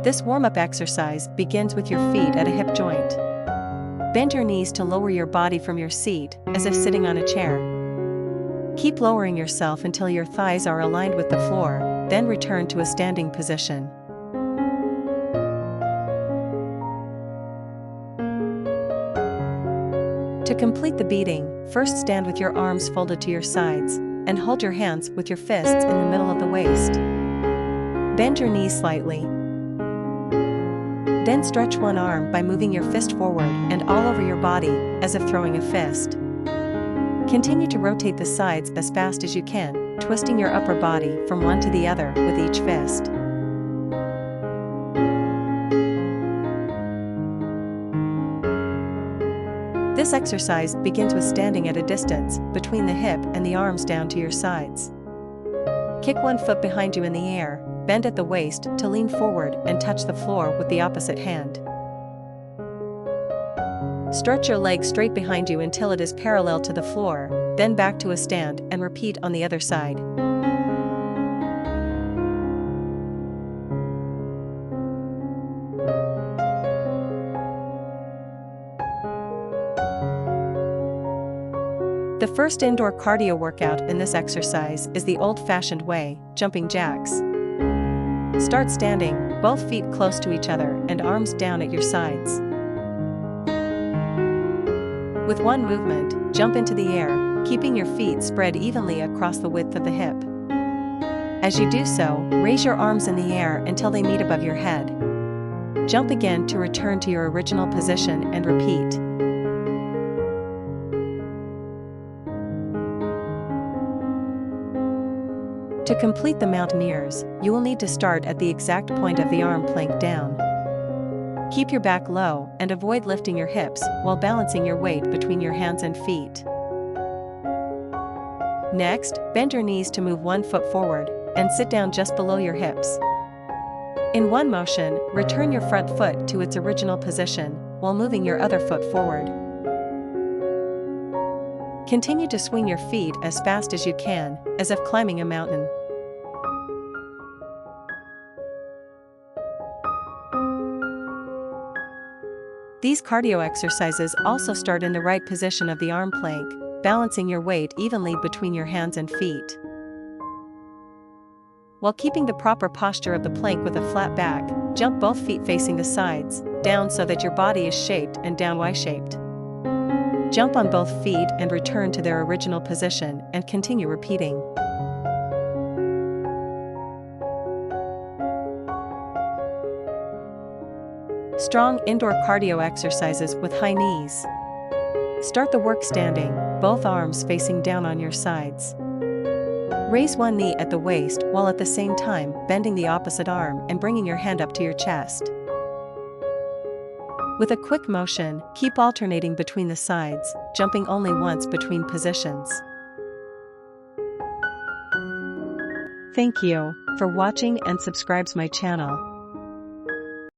This warm-up exercise begins with your feet at a hip joint. Bend your knees to lower your body from your seat, as if sitting on a chair. Keep lowering yourself until your thighs are aligned with the floor, then return to a standing position. To complete the beating, first stand with your arms folded to your sides, and hold your hands with your fists in the middle of the waist. Bend your knees slightly. Then stretch one arm by moving your fist forward and all over your body, as if throwing a fist. Continue to rotate the sides as fast as you can, twisting your upper body from one to the other with each fist. This exercise begins with standing at a distance between the hip and the arms down to your sides. Kick one foot behind you in the air, bend at the waist to lean forward and touch the floor with the opposite hand. Stretch your leg straight behind you until it is parallel to the floor, then back to a stand and repeat on the other side. The first indoor cardio workout in this exercise is the old-fashioned way, jumping jacks. Start standing, both feet close to each other and arms down at your sides. With one movement, jump into the air, keeping your feet spread evenly across the width of the hip. As you do so, raise your arms in the air until they meet above your head. Jump again to return to your original position and repeat. To complete the mountaineers, you will need to start at the exact point of the arm plank down. Keep your back low and avoid lifting your hips while balancing your weight between your hands and feet. Next, bend your knees to move one foot forward and sit down just below your hips. In one motion, return your front foot to its original position while moving your other foot forward. Continue to swing your feet as fast as you can, as if climbing a mountain. These cardio exercises also start in the right position of the arm plank, balancing your weight evenly between your hands and feet. While keeping the proper posture of the plank with a flat back, jump both feet facing the sides, down so that your body is shaped and down Y-shaped. Jump on both feet and return to their original position and continue repeating. Strong indoor cardio exercises with high knees. Start the work standing, both arms facing down on your sides. Raise one knee at the waist while at the same time bending the opposite arm and bringing your hand up to your chest. With a quick motion, keep alternating between the sides, jumping only once between positions. Thank you for watching and subscribe my channel.